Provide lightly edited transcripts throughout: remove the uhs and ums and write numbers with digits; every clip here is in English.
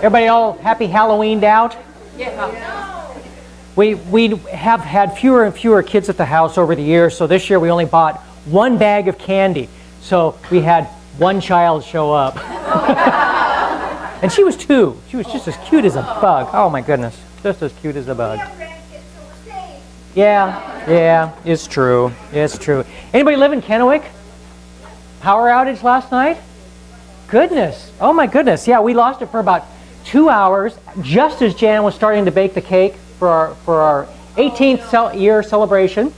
Everybody all happy Halloweened out? Yeah. We have had fewer and fewer kids at the house over the years, so this year we only bought one bag of candy. So we had one child show up. And she was 2. She was just as cute as a bug. Oh my goodness, just as cute as a bug. Yeah, it's true. It's true. Anybody live in Kennewick? Power outage last night? Goodness. Oh my goodness. Yeah, we lost it for about 2 hours just as Jan was starting to bake the cake for our 18th year celebration.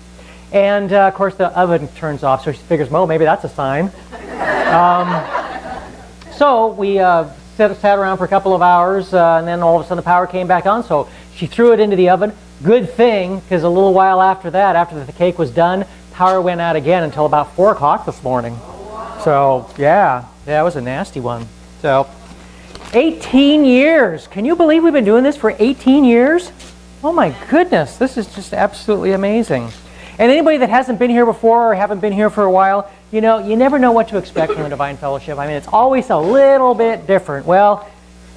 And of course the oven turns off, so she figures, well, maybe that's a sign. So we sat around for a couple of hours, and then all of a sudden the power came back on, so she threw it into the oven. Good thing, because a little while after that, after the cake was done, power went out again until about 4 o'clock this morning. So, yeah, it was a nasty one. So, 18 years. Can you believe we've been doing this for 18 years? Oh my goodness, this is just absolutely amazing. And anybody that hasn't been here before or haven't been here for a while, you know, you never know what to expect from a Divine Fellowship. I mean, it's always a little bit different. Well,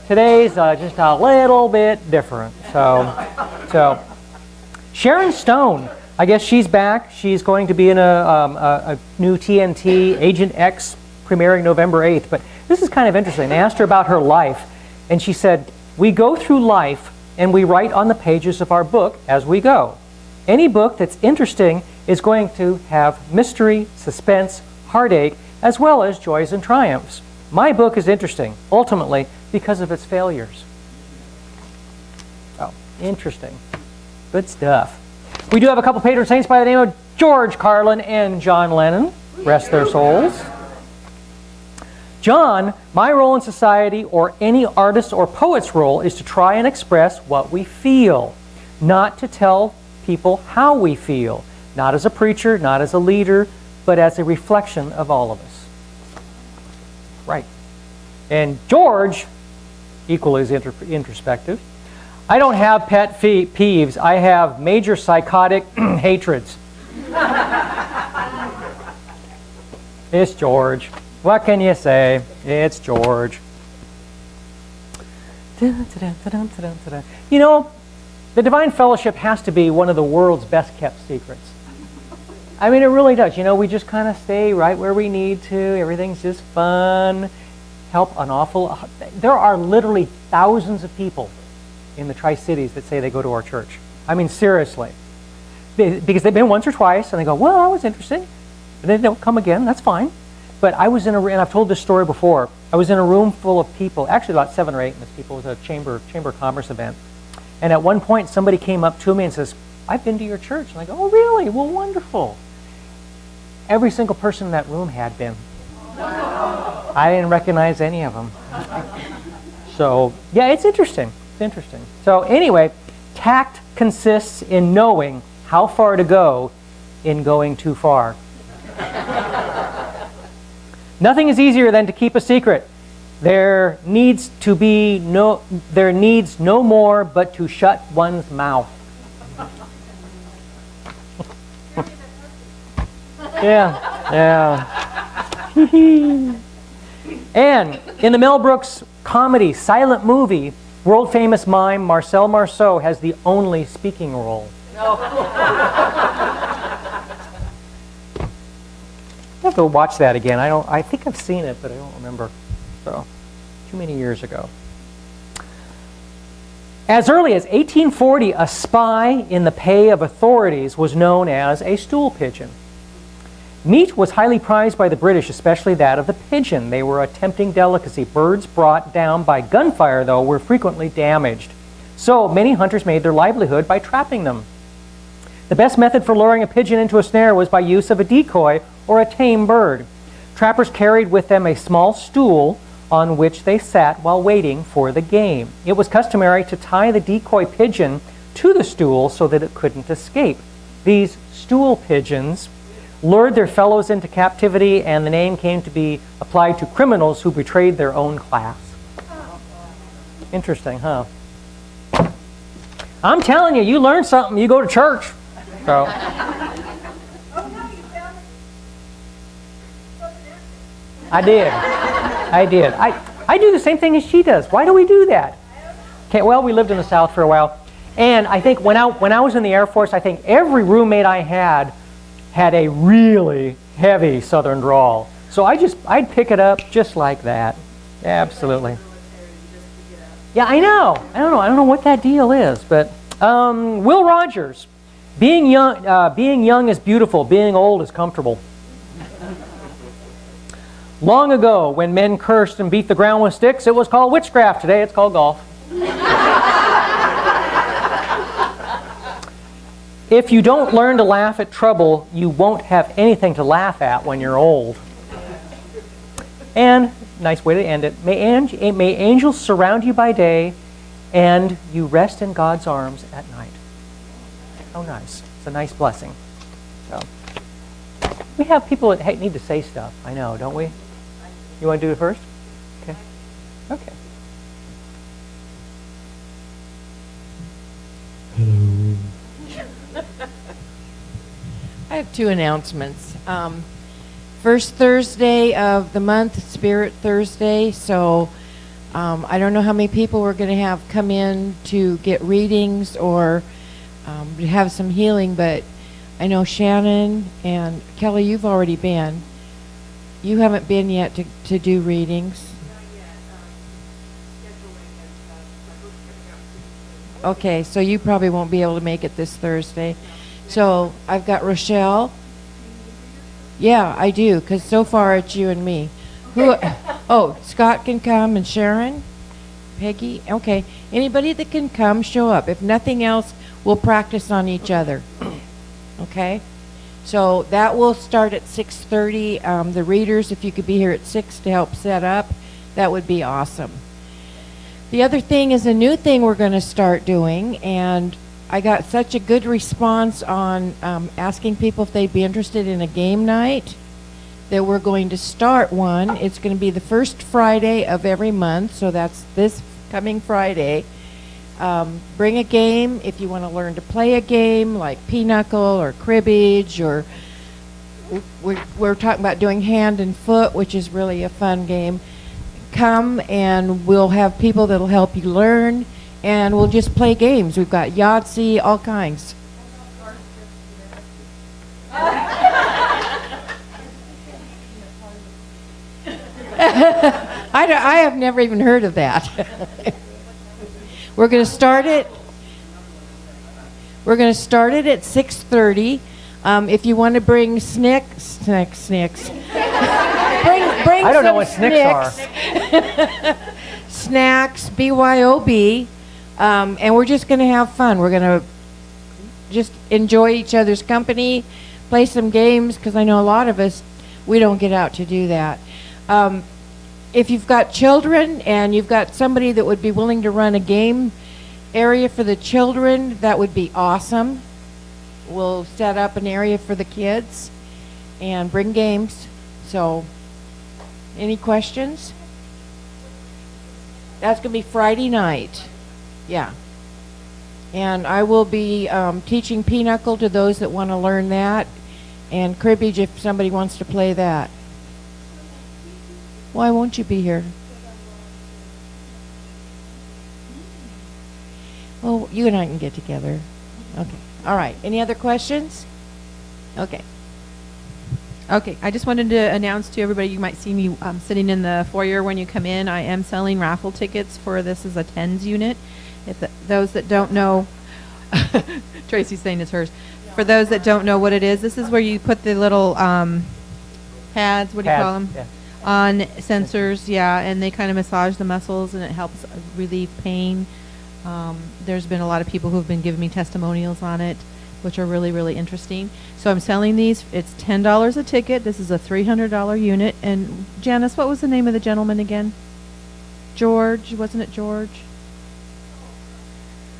today's just a little bit different. So Sharon Stone, I guess she's back. She's going to be in a new TNT, Agent X, premiering November 8th. But this is kind of interesting. They asked her about her life, and she said, "We go through life and we write on the pages of our book as we go. Any book that's interesting is going to have mystery, suspense, heartache, as well as joys and triumphs. My book is interesting, ultimately, because of its failures." Oh, interesting. Good stuff. We do have a couple patron saints by the name of George Carlin and John Lennon. Rest their souls. John, my role in society, or any artist or poet's role, is to try and express what we feel, not to tell people how we feel, not as a preacher, not as a leader, but as a reflection of all of us. Right. And George, equally as introspective. I don't have pet peeves. I have major psychotic hatreds. It's George. What can you say? It's George. You know, the Divine Fellowship has to be one of the world's best kept secrets. I mean, it really does. You know, we just kind of stay right where we need to. Everything's just fun. Help an awful... There are literally thousands of people in the Tri-Cities that say they go to our church. I mean, seriously. Because they've been once or twice, and they go, well, that was interesting. And then they don't come again. That's fine. But I was in a... And I've told this story before. I was in a room full of people. Actually, about 7 or 8 of these people. It was a Chamber of Commerce event. And at one point, somebody came up to me and says, I've been to your church. And I go, oh, really? Well, wonderful. Every single person in that room had been. I didn't recognize any of them. So, yeah, it's interesting. It's interesting. So, anyway, tact consists in knowing how far to go in going too far. Nothing is easier than to keep a secret. There needs no more but to shut one's mouth. Yeah. And in the Mel Brooks comedy Silent Movie, world-famous mime Marcel Marceau has the only speaking role. I have to watch that again. I think I've seen it, but I don't remember. So, too many years ago. As early as 1840, a spy in the pay of authorities was known as a stool pigeon. Meat was highly prized by the British, especially that of the pigeon. They were a tempting delicacy. Birds brought down by gunfire, though, were frequently damaged. So many hunters made their livelihood by trapping them. The best method for luring a pigeon into a snare was by use of a decoy or a tame bird. Trappers carried with them a small stool on which they sat while waiting for the game. It was customary to tie the decoy pigeon to the stool so that it couldn't escape. These stool pigeons lured their fellows into captivity, and the name came to be applied to criminals who betrayed their own class. Interesting, huh? I'm telling you, you learn something, you go to church. So. I did. I do the same thing as she does. Why do we do that? Okay, well, we lived in the South for a while. And I think when I was in the Air Force, I think every roommate I had a really heavy Southern drawl. So I'd pick it up just like that. Absolutely. Yeah, I know. I don't know what that deal is, but Will Rogers, being young is beautiful. Being old is comfortable. Long ago, when men cursed and beat the ground with sticks, it was called witchcraft. Today, it's called golf. If you don't learn to laugh at trouble, you won't have anything to laugh at when you're old. And, nice way to end it, may angels surround you by day, and you rest in God's arms at night. Oh, nice. It's a nice blessing. So, we have people that need to say stuff. I know, don't we? You want to do it first? Okay. Okay. Hello. I have two announcements. First Thursday of the month, Spirit Thursday. So I don't know how many people we're going to have come in to get readings or to have some healing, but I know Shannon and Kelly, you've already been. You haven't been yet to do readings. Okay, so you probably won't be able to make it this Thursday. So I've got Rochelle. Yeah, I do, because so far it's you and me. Who? Oh, Scott can come and Sharon? Peggy? Okay. Anybody that can come, show up. If nothing else, we'll practice on each other. Okay? So that will start at 6:30. The readers, if you could be here at 6 to help set up, that would be awesome. The other thing is a new thing we're going to start doing, and I got such a good response on asking people if they'd be interested in a game night that we're going to start one. It's going to be the first Friday of every month, so that's this coming Friday. Bring a game if you want to learn to play a game like pinochle or cribbage, or we're talking about doing hand and foot, which is really a fun game. Come and we'll have people that'll help you learn, and we'll just play games. We've got Yahtzee, all kinds. I have never even heard of that. We're going to start it. We're going to start it at 6:30. If you want to bring snacks. Bring I don't know what snicks are. Snacks, BYOB, and we're just going to have fun. We're going to just enjoy each other's company, play some games, because I know a lot of us, we don't get out to do that. If you've got children and you've got somebody that would be willing to run a game area for the children, that would be awesome. We'll set up an area for the kids and bring games. So, any questions? That's going to be Friday night. Yeah. And I will be teaching pinochle to those that want to learn that, and cribbage if somebody wants to play that. Why won't you be here? Well, you and I can get together. Okay. All right. Any other questions? Okay. Okay, I just wanted to announce to everybody, you might see me sitting in the foyer when you come in. I am selling raffle tickets for this is a tens unit. Those that don't know, Tracy's saying it's hers. For those that don't know what it is, this is where you put the little pads, what do you call them? Yeah. On sensors, yeah, and they kind of massage the muscles and it helps relieve pain. There's been a lot of people who have been giving me testimonials on it, which are really, really interesting. So I'm selling these. It's $10 a ticket. This is a $300 unit. And Janice, what was the name of the gentleman again? George, wasn't it George?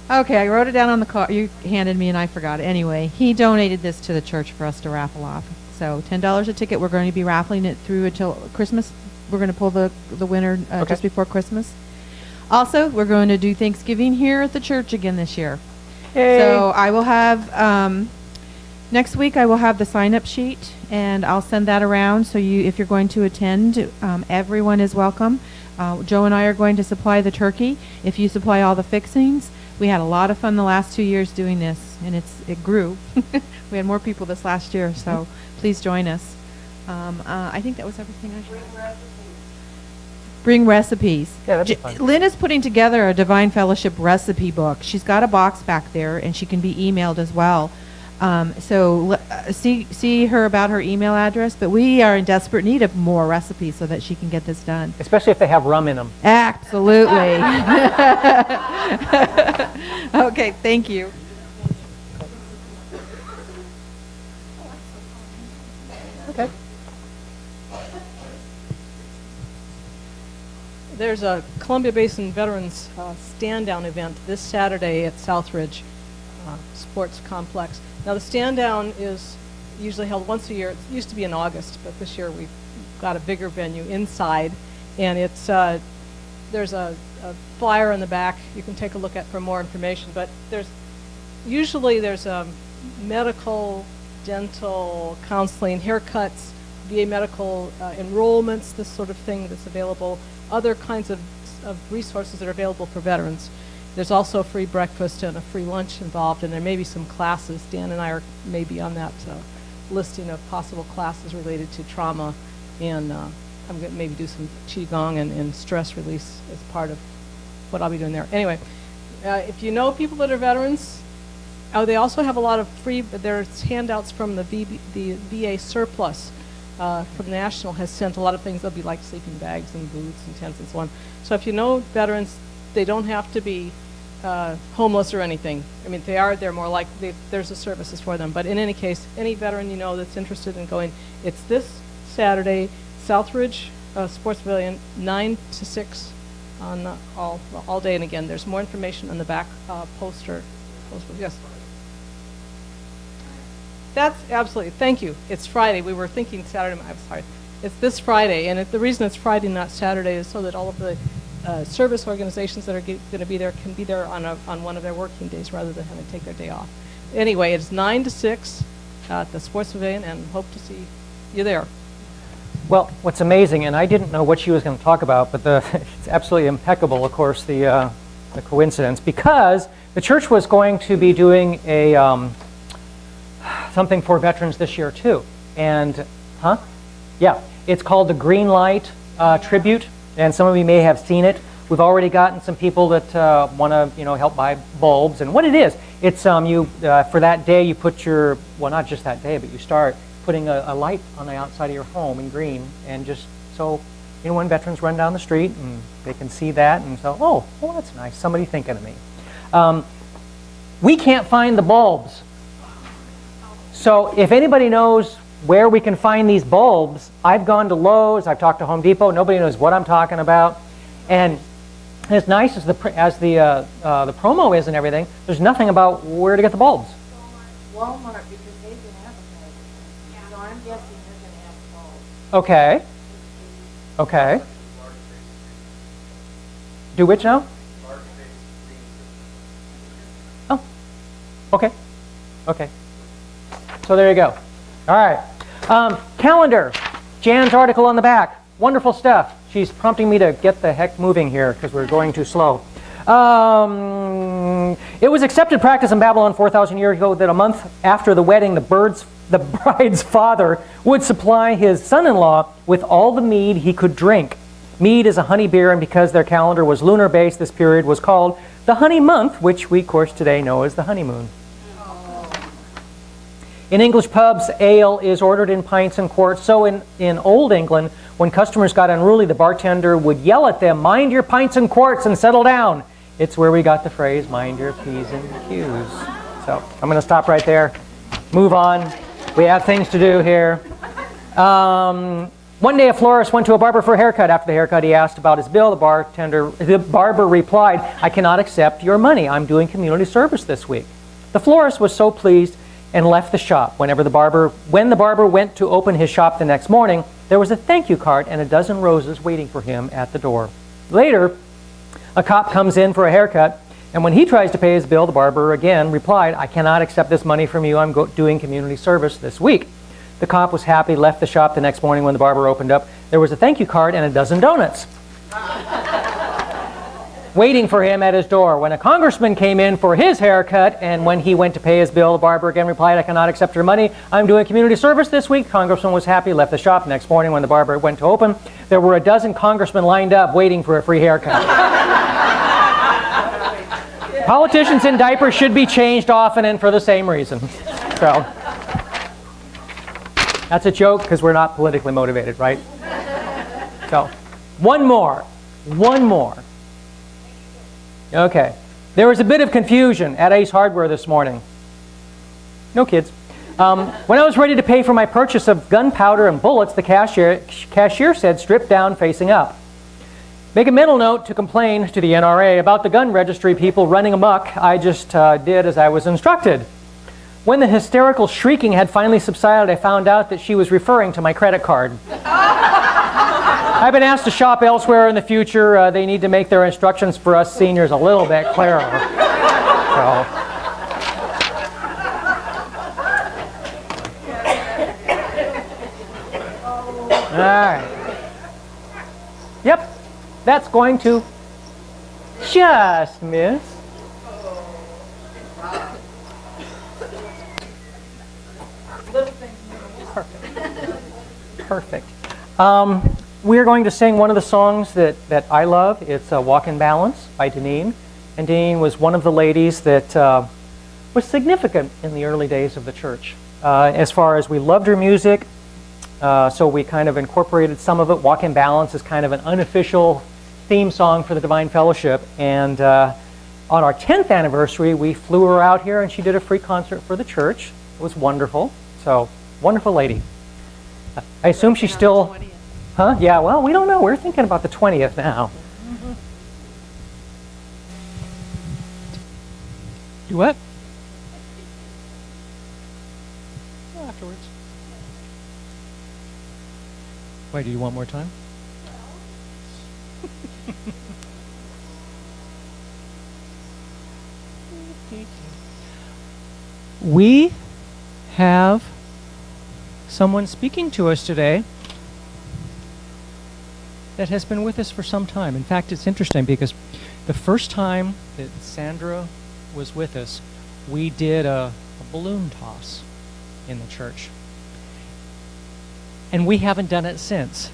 Okay, I wrote it down on the card you handed me and I forgot it. Anyway, he donated this to the church for us to raffle off. So $10 a ticket. We're going to be raffling it through until Christmas. We're going to pull the winner just before Christmas. Also, we're going to do Thanksgiving here at the church again this year. Yay. So I will have, next week I will have the sign-up sheet, and I'll send that around. So if you're going to attend, everyone is welcome. Joe and I are going to supply the turkey. If you supply all the fixings, we had a lot of fun the last 2 years doing this, and it grew. We had more people this last year, so please join us. I think that was everything I should. Bring recipes. Yeah, that'd be fun. Lynn is putting together a Divine Fellowship recipe book. She's got a box back there, and she can be emailed as well. See her about her email address, but we are in desperate need of more recipes so that she can get this done. Especially if they have rum in them. Absolutely. Okay, thank you. Okay. There's a Columbia Basin Veterans stand-down event this Saturday at Southridge Sports Complex. Now the stand-down is usually held once a year. It used to be in August, but this year we've got a bigger venue inside, and it's there's a flyer in the back you can take a look at for more information. But there's medical, dental, counseling, haircuts, VA medical enrollments, this sort of thing that's available, other kinds of resources that are available for veterans. There's also a free breakfast and a free lunch involved, and there may be some classes. Dan and I are maybe on that listing of possible classes related to trauma, and I'm going to maybe do some qigong and stress release as part of what I'll be doing there. Anyway, if you know people that are veterans, they also have a lot of free, there's handouts from the VA surplus from National has sent a lot of things. They'll be like sleeping bags and boots and tents and so on. So if you know veterans, they don't have to be homeless or anything. I mean, they're more like, there's a services for them. But in any case, any veteran you know that's interested in going, it's this Saturday, Southridge Sports Pavilion, 9 to 6 on all day. And again, there's more information on the back poster. Yes. That's absolutely, thank you. It's Friday. We were thinking Saturday. I'm sorry. It's this Friday, and the reason it's Friday, not Saturday, is so that all of the service organizations that are going to be there can be there on one of their working days rather than having to take their day off. Anyway, it's 9 to 6 at the Sports Pavilion, and hope to see you there. Well, what's amazing, and I didn't know what she was going to talk about, but it's absolutely impeccable, of course, the coincidence, because the church was going to be doing a something for veterans this year too, and yeah, it's called the Green Light Tribute, and some of you may have seen it. We've already gotten some people that want to, help buy bulbs, and what it is, it's for that day you put your, well, not just that day, but you start putting a light on the outside of your home in green, and just so when veterans run down the street and they can see that, and so, oh, that's nice, somebody thinking of me. We can't find the bulbs. So if anybody knows where we can find these bulbs, I've gone to Lowe's, I've talked to Home Depot, nobody knows what I'm talking about. And as nice as the promo is and everything, there's nothing about where to get the bulbs. Walmart, because they can advertise it. Yeah. So I'm guessing they're going to have bulbs. Okay. Okay. Do which now? Oh. Okay. Okay. So there you go. All right. Calendar. Jan's article on the back. Wonderful stuff. She's prompting me to get the heck moving here because we're going too slow. It was accepted practice in Babylon 4,000 years ago that a month after the wedding, the bride's father would supply his son-in-law with all the mead he could drink. Mead is a honey beer, and because their calendar was lunar-based, this period was called the honey month, which we, of course, today know as the honeymoon. In English pubs, ale is ordered in pints and quarts. So in Old England, when customers got unruly, the bartender would yell at them, "Mind your pints and quarts and settle down." It's where we got the phrase, "Mind your P's and Q's." So I'm going to stop right there. Move on. We have things to do here. One day a florist went to a barber for a haircut. After the haircut, he asked about his bill. The barber replied, "I cannot accept your money. I'm doing community service this week." The florist was so pleased and left the shop. When the barber went to open his shop the next morning, there was a thank you card and a dozen roses waiting for him at the door. Later, a cop comes in for a haircut, and when he tries to pay his bill, the barber again replied, "I cannot accept this money from you. I'm doing community service this week." The cop was happy, left the shop the next morning. When the barber opened up, there was a thank you card and a dozen donuts. waiting for him at his door. When a congressman came in for his haircut, and when he went to pay his bill, the barber again replied, "I cannot accept your money. I'm doing community service this week." Congressman was happy, left the shop. Next morning when the barber went to open, there were a dozen congressmen lined up waiting for a free haircut. Politicians in diapers should be changed often and for the same reason. So, that's a joke because we're not politically motivated, right? So, one more. Okay. There was a bit of confusion at Ace Hardware this morning. No kids. When I was ready to pay for my purchase of gunpowder and bullets, the cashier said, "Strip down facing up." Make a mental note to complain to the NRA about the gun registry people running amok. I just did as I was instructed. When the hysterical shrieking had finally subsided, I found out that she was referring to my credit card. I've been asked to shop elsewhere in the future. They need to make their instructions for us seniors a little bit clearer. So. All right. Yep, that's going to just miss. Perfect. We're going to sing one of the songs that I love. It's Walk in Balance by Deneen. And Deneen was one of the ladies that was significant in the early days of the church. As far as we loved her music, so we kind of incorporated some of it. Walk in Balance is kind of an unofficial theme song for the Divine Fellowship. And on our 10th anniversary, we flew her out here and she did a free concert for the church. It was wonderful. So, wonderful lady. I assume she's still... Huh? Yeah, well, we don't know. We're thinking about the 20th now. You what? Afterwards. Wait, do you want more time? We have someone speaking to us today that has been with us for some time. In fact, it's interesting because the first time that Sandra was with us, we did a balloon toss in the church. And we haven't done it since.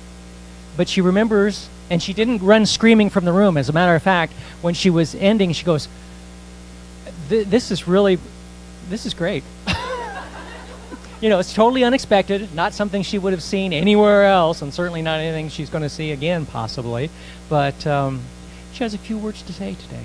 But she remembers, and she didn't run screaming from the room. As a matter of fact, when she was ending, she goes, this is great. You know, it's totally unexpected, not something she would have seen anywhere else, and certainly not anything she's going to see again, possibly. But she has a few words to say today.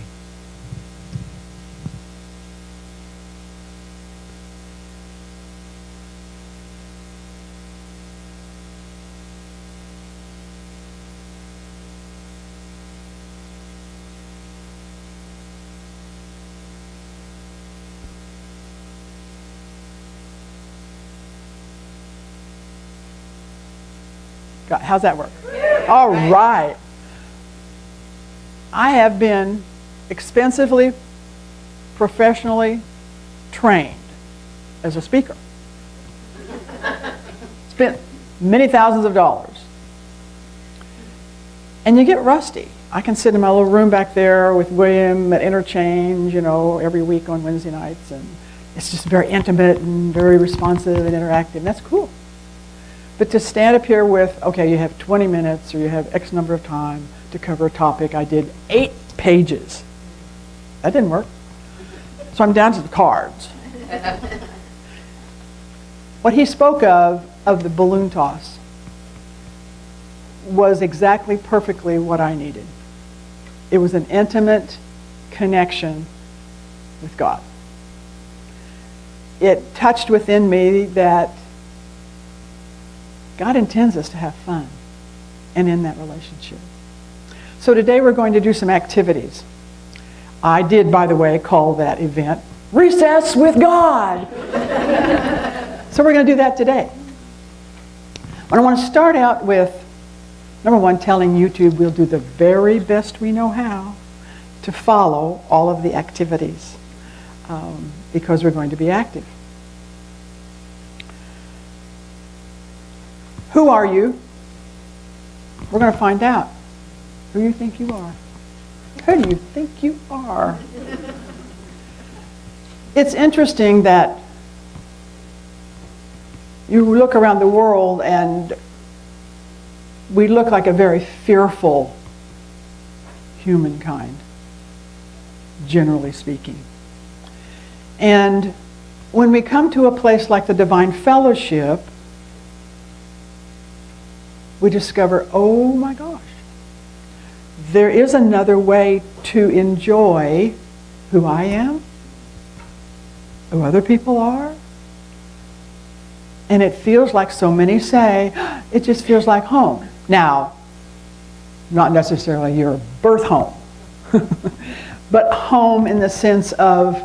How's that work? All right. I have been expensively, professionally trained as a speaker. Spent many thousands of dollars. And you get rusty. I can sit in my little room back there with William at Interchange, you know, every week on Wednesday nights, and it's just very intimate and very responsive and interactive, and that's cool. But to stand up here with, okay, you have 20 minutes or you have X number of time to cover a topic, I did 8 pages. That didn't work. So I'm down to the cards. What he spoke of the balloon toss, was exactly perfectly what I needed. It was an intimate connection with God. It touched within me that God intends us to have fun and in that relationship. So today we're going to do some activities. I did, by the way, call that event Recess with God. So we're going to do that today. But I want to start out with, number one, telling YouTube we'll do the very best we know how to follow all of the activities because we're going to be active. Who are you? We're going to find out. Who do you think you are? Who do you think you are? It's interesting that you look around the world and we look like a very fearful humankind, generally speaking. And when we come to a place like the Divine Fellowship, we discover, oh my gosh, there is another way to enjoy who I am, who other people are. And it feels like, so many say, it just feels like home. Now, not necessarily your birth home, but home in the sense of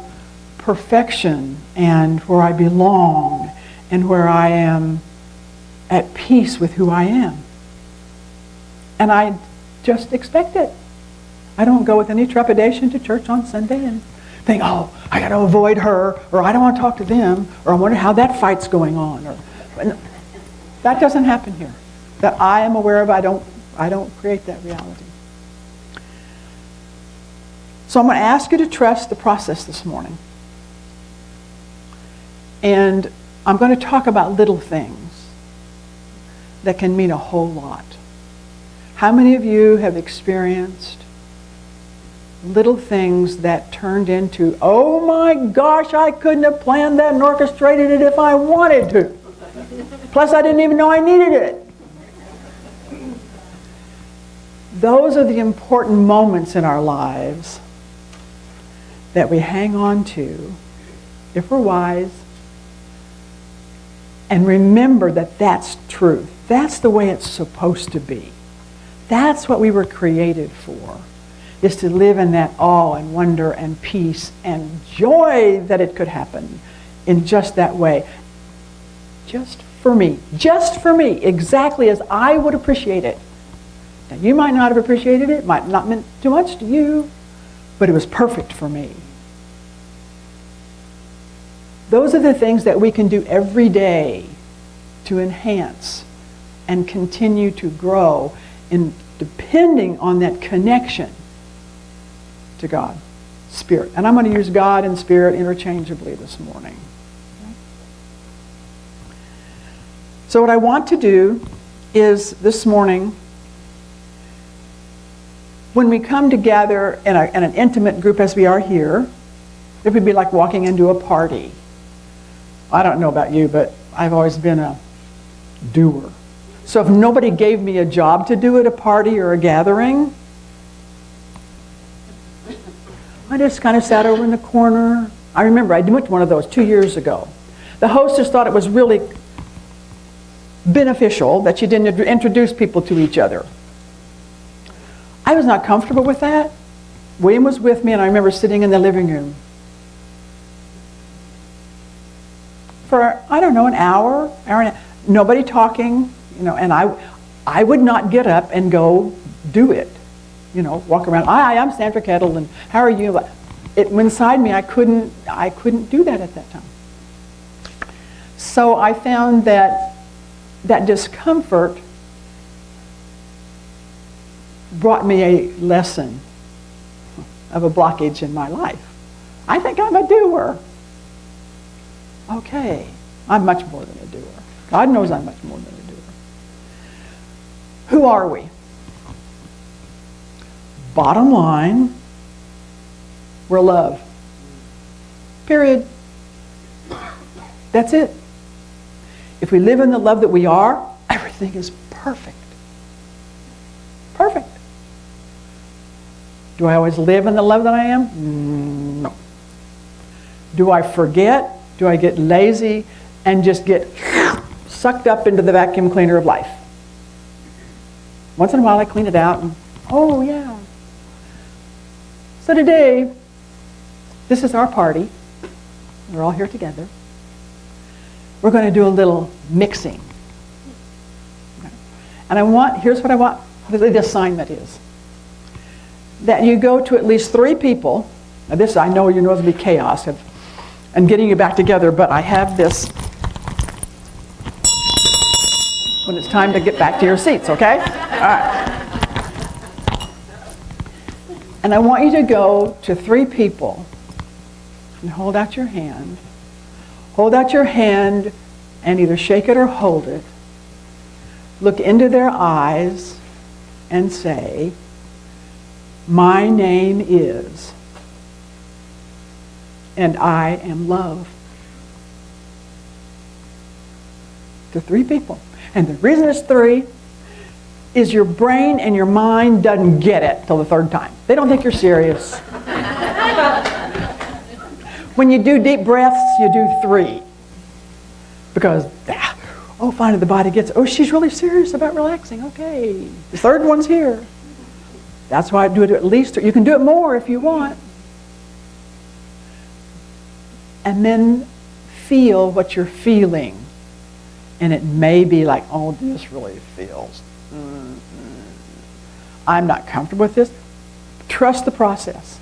perfection and where I belong and where I am at peace with who I am. And I just expect it. I don't go with any trepidation to church on Sunday and think, oh, I got to avoid her, or I don't want to talk to them, or I wonder how that fight's going on. That doesn't happen here. That I am aware of, I don't create that reality. So I'm going to ask you to trust the process this morning. And I'm going to talk about little things that can mean a whole lot. How many of you have experienced little things that turned into, oh my gosh, I couldn't have planned that and orchestrated it if I wanted to. Plus, I didn't even know I needed it. Those are the important moments in our lives that we hang on to, if we're wise, and remember that that's truth. That's the way it's supposed to be. That's what we were created for, is to live in that awe and wonder and peace and joy that it could happen in just that way. Just for me, exactly as I would appreciate it. Now, you might not have appreciated it, might not meant too much to you, but it was perfect for me. Those are the things that we can do every day to enhance and continue to grow in depending on that connection to God, Spirit. And I'm going to use God and Spirit interchangeably this morning. So what I want to do is this morning, when we come together in an intimate group as we are here, it would be like walking into a party. I don't know about you, but I've always been a doer. So if nobody gave me a job to do at a party or a gathering, I just kind of sat over in the corner. I remember I went to one of those 2 years ago. The hostess thought it was really beneficial that you didn't introduce people to each other. I was not comfortable with that. William was with me, and I remember sitting in the living room for, I don't know, an hour and a half, nobody talking, and I would not get up and go do it. Walk around, hi, I'm Sandra Kettle, and how are you? Inside me, I couldn't do that at that time. So I found that discomfort brought me a lesson of a blockage in my life. I think I'm a doer. Okay, I'm much more than a doer. God knows I'm much more than a doer. Who are we? Bottom line, we're love. Period. That's it. If we live in the love that we are, everything is perfect. Perfect. Do I always live in the love that I am? No. Do I forget? Do I get lazy and just get sucked up into the vacuum cleaner of life? Once in a while I clean it out and, oh yeah. So today, this is our party. We're all here together. We're going to do a little mixing. Okay. And here's what I want, the assignment is. That you go to at least 3 people. Now this, I know you know it's going to be chaos and getting you back together, but I have this when it's time to get back to your seats, okay? All right. And I want you to go to 3 people and hold out your hand. Hold out your hand and either shake it or hold it. Look into their eyes and say, "My name is, and I am love." To 3 people. And the reason it's 3 is your brain and your mind doesn't get it till the 3rd time. They don't think you're serious. When you do deep breaths, you do 3. Because, finally the body gets, she's really serious about relaxing. Okay, the 3rd one's here. That's why I do it at least 3. You can do it more if you want. And then feel what you're feeling. And it may be like, this really feels. I'm not comfortable with this. Trust the process.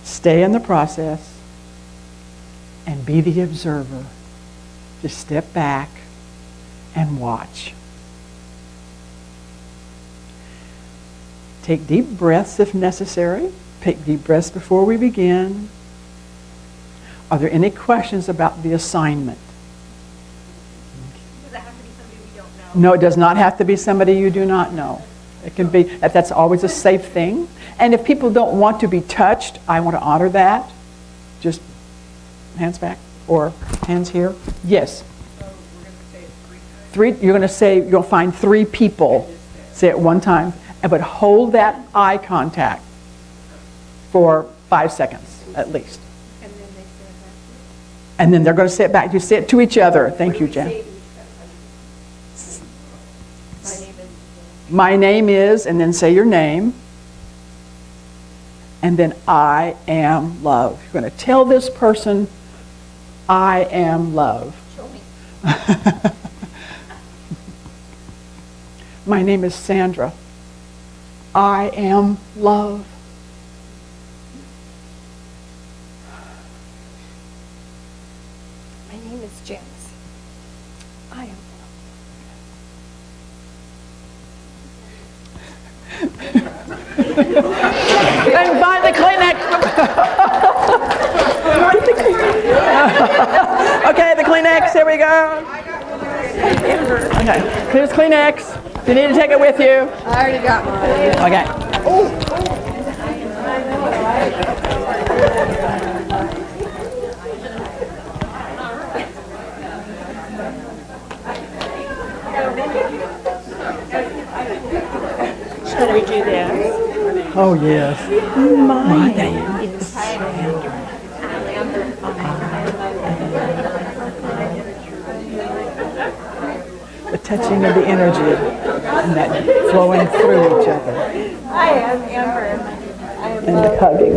Stay in the process and be the observer. Just step back and watch. Take deep breaths if necessary. Take deep breaths before we begin. Are there any questions about the assignment? Does it have to be somebody we don't know? No, it does not have to be somebody you do not know. It can be, that's always a safe thing. And if people don't want to be touched, I want to honor that. Just hands back or hands here. Yes. So we're going to say it 3 times. 3, you're going to say, you'll find 3 people. Say it 1 time. But hold that eye contact for 5 seconds at least. And then they say it back to you. And then they're going to say it back. You say it to each other. Thank you, Jen. Say it to each other. My name is, and then say your name. And then I am love. You're going to tell this person, I am love. Show me. My name is Sandra. I am love. My name is Janice. I am And buy the Kleenex. Okay, the Kleenex, here we go. Okay, here's Kleenex. You need to take it with you. I already got mine. Okay. Should we do this? Oh, yes. My name is the touching of the energy and that flowing through each other. I am Amber. And the hugging.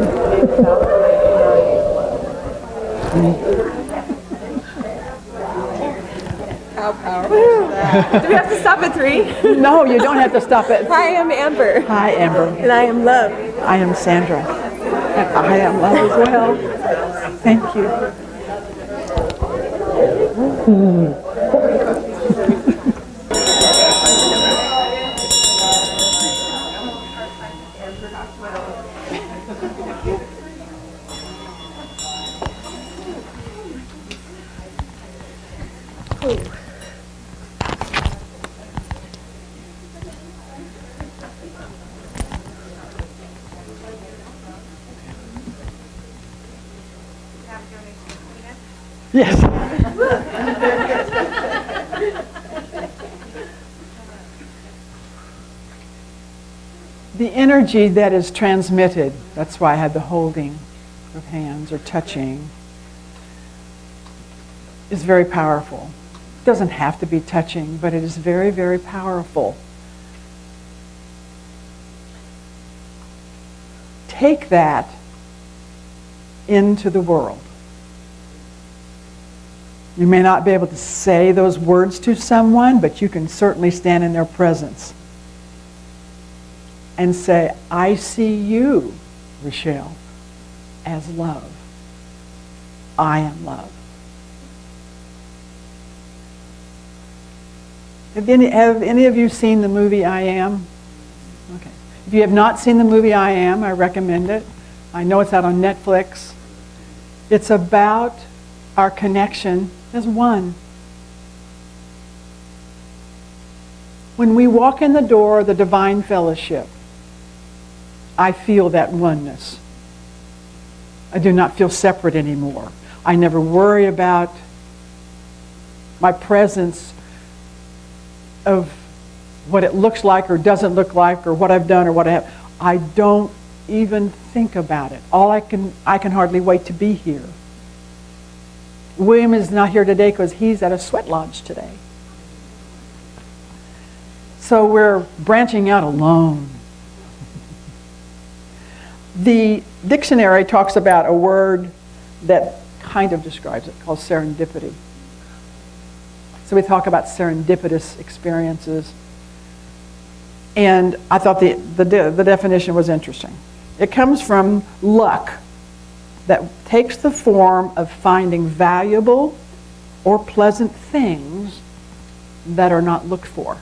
How powerful is that? Do we have to stop at 3? No, you don't have to stop it. Hi, I'm Amber. Hi, Amber. And I am Love. I am Sandra. And I am love as well. Thank you. Yes. The energy that is transmitted, that's why I had the holding of hands or touching, is very powerful. It doesn't have to be touching, but it is very, very powerful. Take that into the world. You may not be able to say those words to someone, but you can certainly stand in their presence and say, I see you, Rochelle, as love. I am love. Have any of you seen the movie I Am? Okay. If you have not seen the movie I Am, I recommend it. I know it's out on Netflix. It's about our connection as one. When we walk in the door of the divine fellowship, I feel that oneness. I do not feel separate anymore. I never worry about my presence of what it looks like or doesn't look like or what I've done or what I have. I don't even think about it. I can hardly wait to be here. William is not here today because he's at a sweat lodge today. So we're branching out alone. The dictionary talks about a word that kind of describes it, called serendipity. So we talk about serendipitous experiences. And I thought the definition was interesting. It comes from luck that takes the form of finding valuable or pleasant things that are not looked for.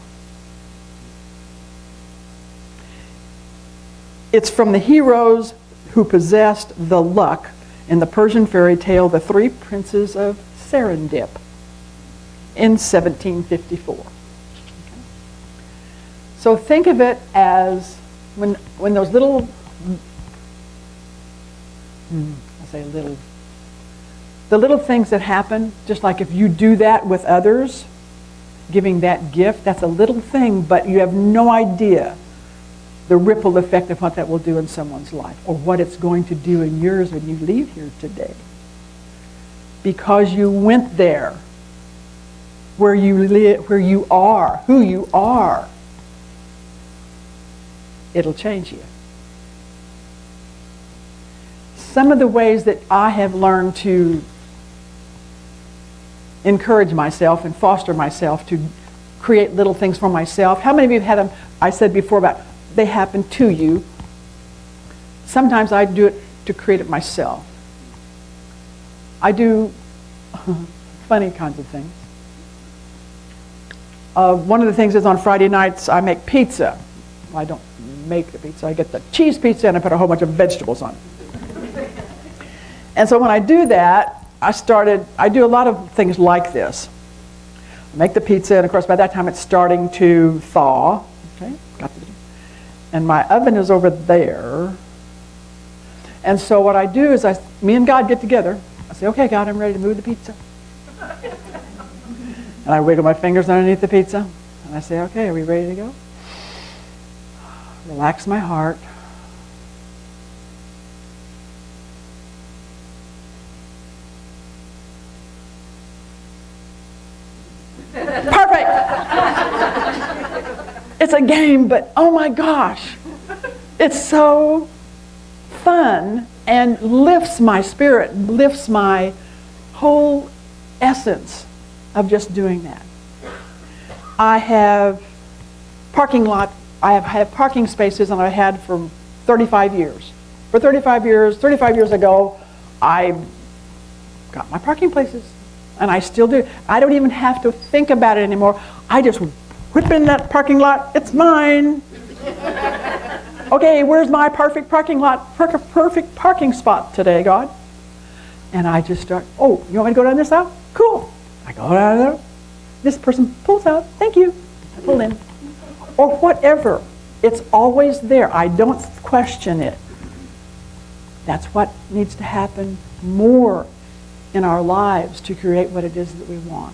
It's from the heroes who possessed the luck in the Persian fairy tale, The Three Princes of Serendip, in 1754. Okay. So think of it as when those little, the little things that happen, just like if you do that with others, giving that gift, that's a little thing, but you have no idea the ripple effect of what that will do in someone's life, or what it's going to do in yours when you leave here today. Because you went there, where you live, where you are, who you are, it'll change you. Some of the ways that I have learned to encourage myself and foster myself to create little things for myself. How many of you have had them? I said before about they happen to you. Sometimes I do it to create it myself. I do funny kinds of things. One of the things is on Friday nights I make pizza. I don't make the pizza. I get the cheese pizza and I put a whole bunch of vegetables on it. And so when I do that, I do a lot of things like this. I make the pizza, and of course by that time it's starting to thaw. Okay, and my oven is over there. And so what I do is me and God get together. I say, okay, God, I'm ready to move the pizza. And I wiggle my fingers underneath the pizza. And I say, okay, are we ready to go? Relax my heart. Perfect! It's a game, but oh my gosh, it's so fun and lifts my spirit, lifts my whole essence of just doing that. I have I have had parking spaces, and I had for 35 years. For 35 years ago, I got my parking places. And I still do. I don't even have to think about it anymore. I just whip in that parking lot. It's mine. Okay, where's my perfect parking lot, perfect parking spot today, God? And I just start, oh, you want me to go down this aisle? Cool. I go down there. This person pulls out. Thank you. I pull in. Or whatever. It's always there. I don't question it. That's what needs to happen more in our lives to create what it is that we want.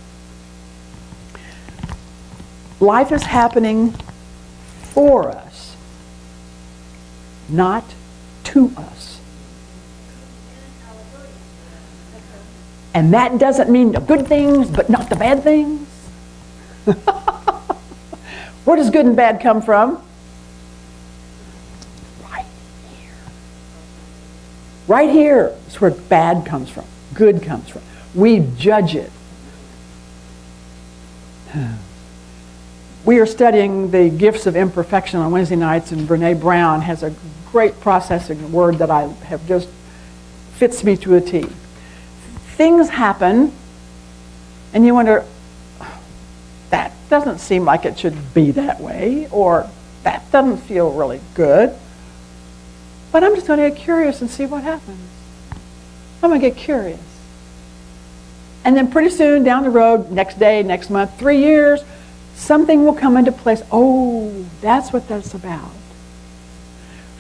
Life is happening for us, not to us. And that doesn't mean the good things, but not the bad things. Where does good and bad come from? Right here. Right here is where bad comes from. Good comes from. We judge it. We are studying the gifts of imperfection on Wednesday nights, and Brene Brown has a great processing word that I have just fits me to a T. Things happen, and you wonder, that doesn't seem like it should be that way, or that doesn't feel really good. But I'm just going to get curious and see what happens. I'm going to get curious. And then pretty soon down the road, next day, next month, 3 years, something will come into place. Oh, that's what that's about.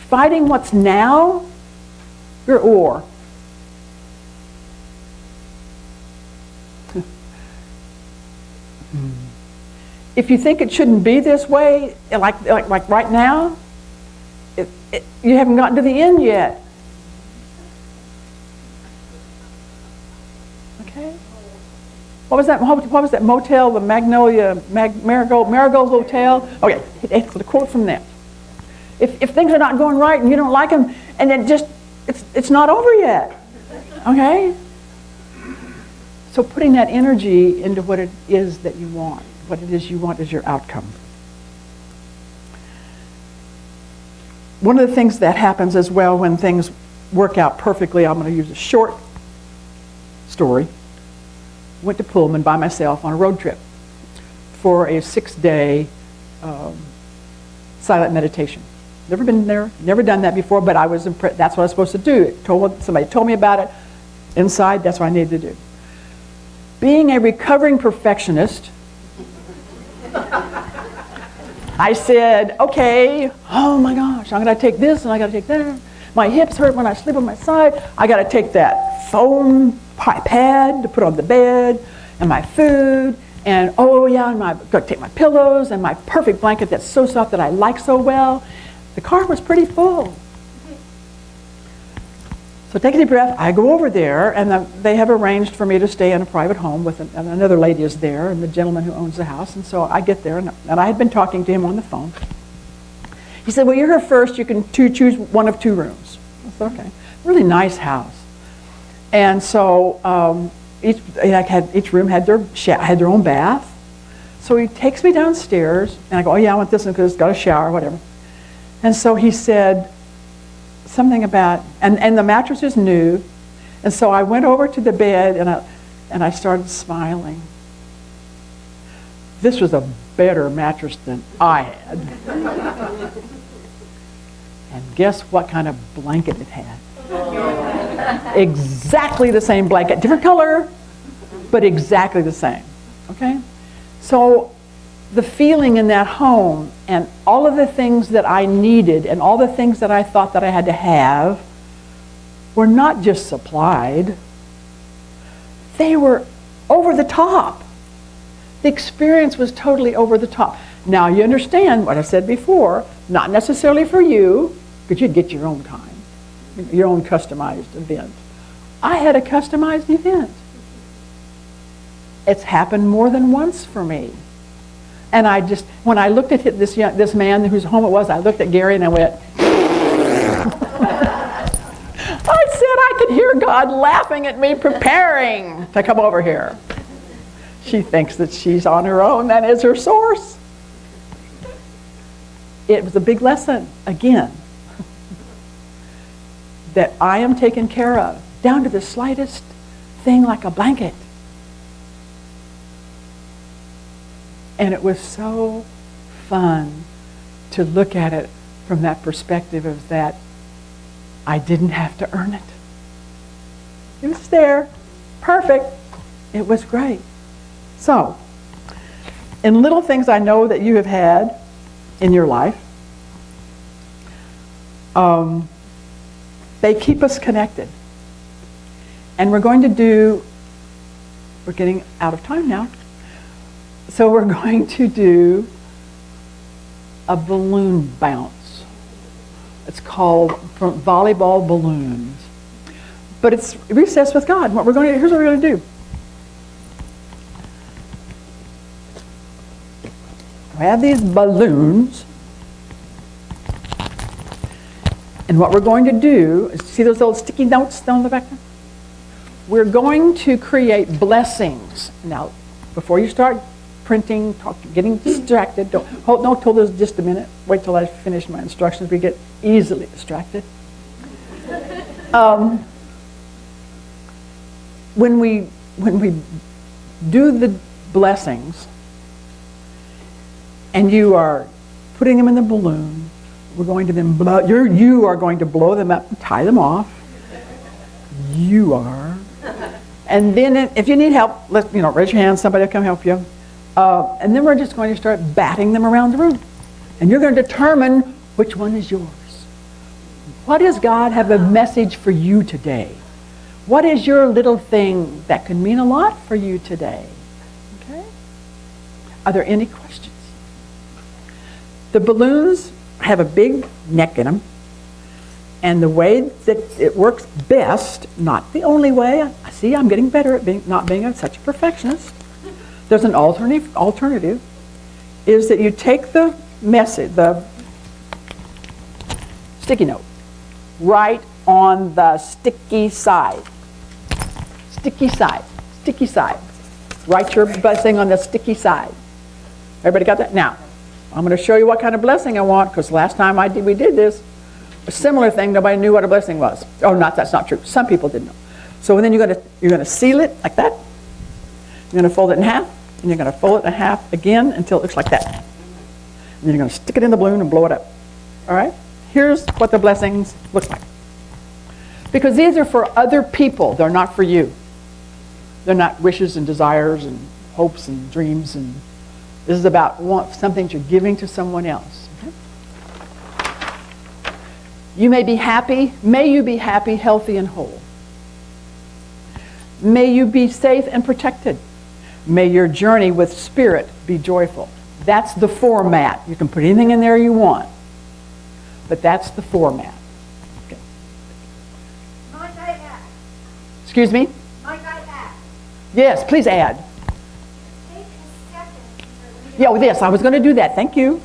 Fighting what's now, you're at war. If you think it shouldn't be this way, like right now, you haven't gotten to the end yet. Okay? What was that motel, the Magnolia, Marigold Hotel? Okay, it's the quote from that. If things are not going right and you don't like them, and then it's not over yet. Okay? So putting that energy into what it is that you want, what it is you want as your outcome. One of the things that happens as well when things work out perfectly, I'm going to use a short story. Went to Pullman by myself on a road trip for a 6-day silent meditation. Never been there, never done that before, but I was impressed. That's what I was supposed to do. Somebody told me about it. Inside, that's what I needed to do. Being a recovering perfectionist, I said, okay, oh my gosh, I'm going to take this and I got to take that. My hips hurt when I sleep on my side. I got to take that foam pad to put on the bed, and my food, and oh yeah, and I've got to take my pillows and my perfect blanket that's so soft that I like so well. The car was pretty full. So take a deep breath. I go over there, and they have arranged for me to stay in a private home with and another lady is there, and the gentleman who owns the house. And so I get there, and I had been talking to him on the phone. He said, well, you're here first. You can choose one of 2 rooms. I said, okay. Really nice house. And so each room had their own bath. So he takes me downstairs, and I go, oh yeah, I want this one because it's got a shower, whatever. And so he said something about, and the mattress is new. And so I went over to the bed, and I started smiling. This was a better mattress than I had. And guess what kind of blanket it had? Exactly the same blanket, different color, but exactly the same. Okay? So the feeling in that home and all of the things that I needed and all the things that I thought that I had to have were not just supplied. They were over the top. The experience was totally over the top. Now you understand what I said before, not necessarily for you, because you'd get your own kind. Your own customized event. I had a customized event. It's happened more than once for me. And when I looked at this man whose home it was, I looked at Gary and I went, I said I could hear God laughing at me, preparing to come over here. She thinks that she's on her own, that is her source. It was a big lesson, again, that I am taken care of, down to the slightest thing like a blanket. And it was so fun to look at it from that perspective of that I didn't have to earn it. It was there, perfect. It was great. So, in little things I know that you have had in your life, they keep us connected. And we're getting out of time now, so we're going to do a balloon bounce. It's called volleyball balloons. But it's reassess with God. Here's what we're going to do. We have these balloons. And what we're going to do is, see those little sticky notes down the back there? We're going to create blessings. Now, before you start printing, getting distracted, don't hold this just a minute. Wait till I finish my instructions. We get easily distracted. When we do the blessings, and you are putting them in the balloon. We're going to then blow, you are going to blow them up and tie them off. You are. And then if you need help, raise your hand, somebody will come help you. And then we're just going to start batting them around the room. And you're going to determine which one is yours. What does God have a message for you today? What is your little thing that could mean a lot for you today? Okay? Are there any questions? The balloons have a big neck in them. And the way that it works best, not the only way, I see I'm getting better at not being such a perfectionist. There's an alternative, is that you take the message, the sticky note, right on the sticky side. Sticky side, sticky side. Write your blessing on the sticky side. Everybody got that? Now, I'm going to show you what kind of blessing I want, because last time we did this, a similar thing, nobody knew what a blessing was. Oh, that's not true. Some people didn't know. So then you're going to seal it like that. You're going to fold it in half, and you're going to fold it in half again until it looks like that. And then you're going to stick it in the balloon and blow it up. All right? Here's what the blessings look like. Because these are for other people. They're not for you. They're not wishes and desires and hopes and dreams. And this is about something you're giving to someone else. Okay? You may be happy. May you be happy, healthy, and whole. May you be safe and protected. May your journey with spirit be joyful. That's the format. You can put anything in there you want. But that's the format. Okay. Might I add? Excuse me? Might I add? Yes, please add. Take a second. Yeah, yes, I was going to do that. Thank you.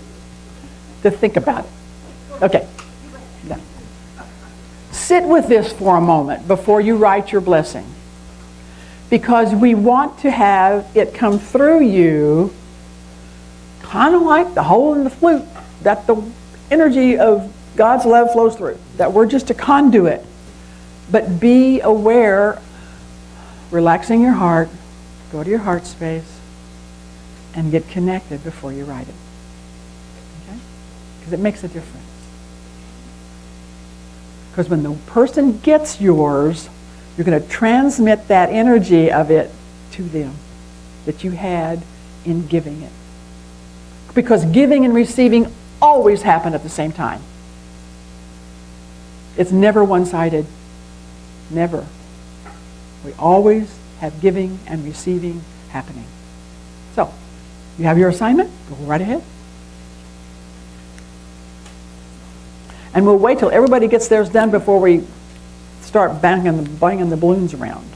To think about it. Okay. Yeah. Sit with this for a moment before you write your blessing. Because we want to have it come through you kind of like the hole in the flute, that the energy of God's love flows through, that we're just a conduit. But be aware, relaxing your heart, go to your heart space, and get connected before you write it. Okay? Because it makes a difference. Because when the person gets yours, you're going to transmit that energy of it to them that you had in giving it. Because giving and receiving always happen at the same time. It's never one-sided. Never. We always have giving and receiving happening. So, you have your assignment? Go right ahead. And we'll wait till everybody gets theirs done before we start banging the balloons around.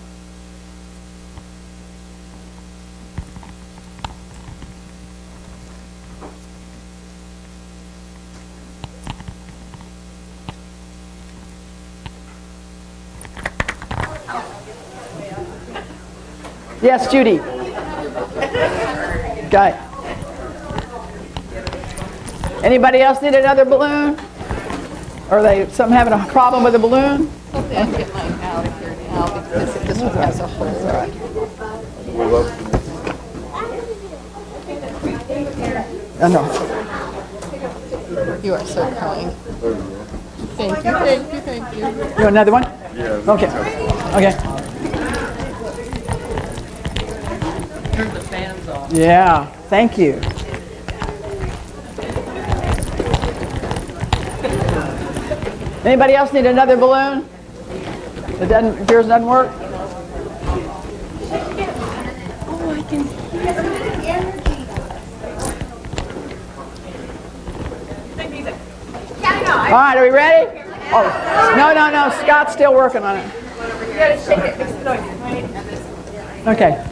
Yes, Judy. Got it. Anybody else need another balloon? Or are they having a problem with a balloon? Hopefully I can get mine out of here now because this one has a hole. Oh, no. You are so kind. Thank you, thank you, thank you. You want another one? Yeah. Okay. Okay. Turn the fans off. Yeah. Thank you. Anybody else need another balloon? If yours doesn't work? Oh, I can hear the energy. All right, are we ready? Oh, no. Scott's still working on it. You gotta shake it, makes the noise. Okay.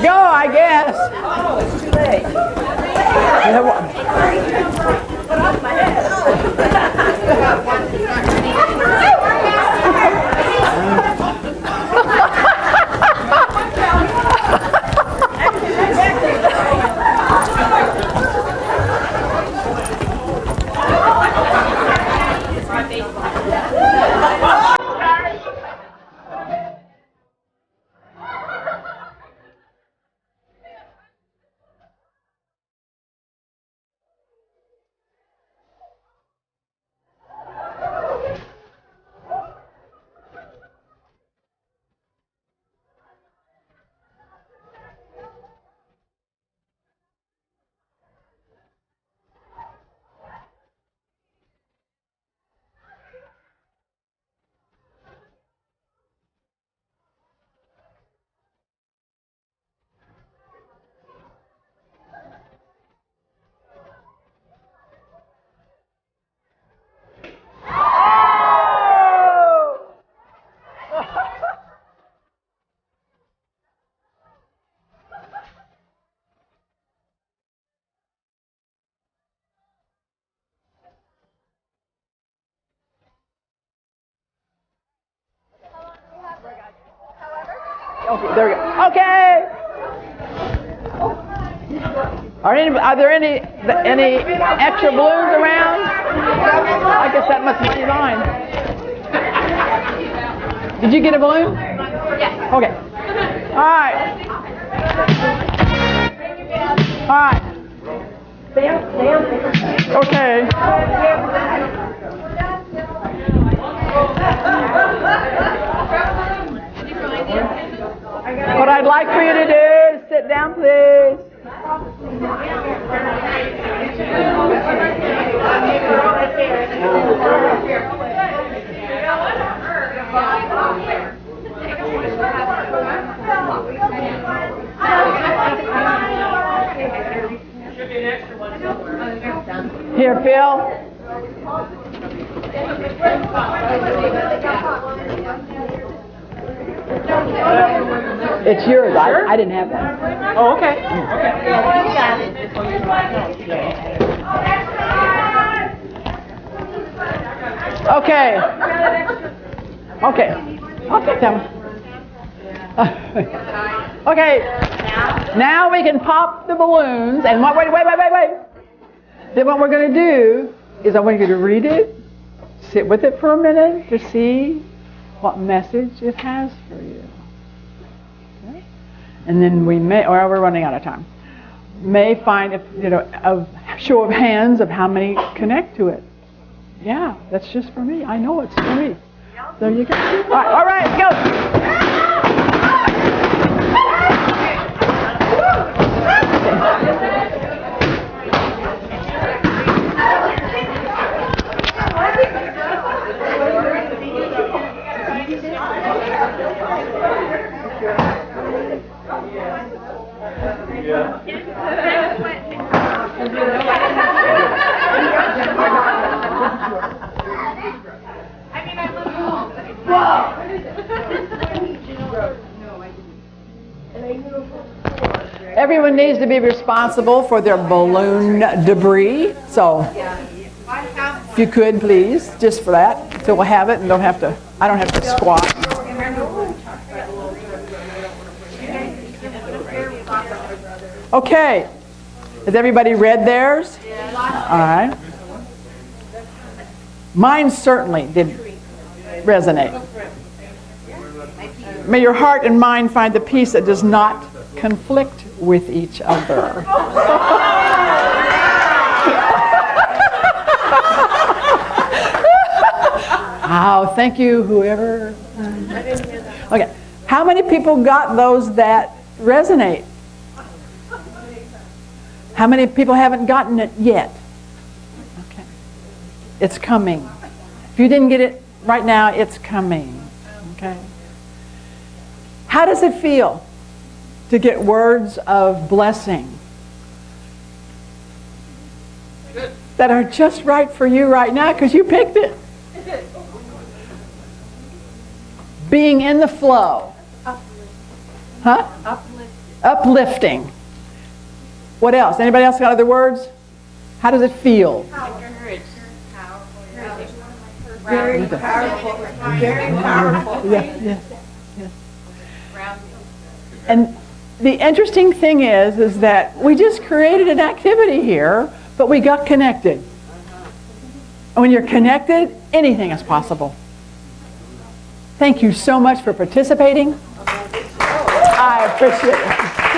Go, I guess. Oh, it's too late. You have one. Okay. Are there any extra balloons around? I guess that must be mine. Did you get a balloon? Yes. Okay. All right. All right. Okay. What I'd like for you to do is sit down, please. Here, Phil. It's yours. I didn't have that. Oh, okay. Okay. Okay. I'll take that one. Okay. Now we can pop the balloons. And wait. Then what we're going to do is I want you to read it, sit with it for a minute to see what message it has for you. Okay? And then we may, or we're running out of time, may find a show of hands of how many connect to it. Yeah, that's just for me. I know it's for me. There you go. All right, go. Everyone needs to be responsible for their balloon debris. So, if you could, please, just for that, so we'll have it and don't have to. I don't have to squat. Okay. Has everybody read theirs? All right. Mine certainly did resonate. May your heart and mind find the peace that does not conflict with each other. Wow, thank you, whoever. Okay. How many people got those that resonate? How many people haven't gotten it yet? Okay. It's coming. If you didn't get it right now, it's coming. Okay. How does it feel to get words of blessing that are just right for you right now because you picked it? Being in the flow. Huh? Uplifting. What else? Anybody else got other words? How does it feel? Very powerful. Very powerful. Yes. And the interesting thing is that we just created an activity here, but we got connected. And when you're connected, anything is possible. Thank you so much for participating. I appreciate it.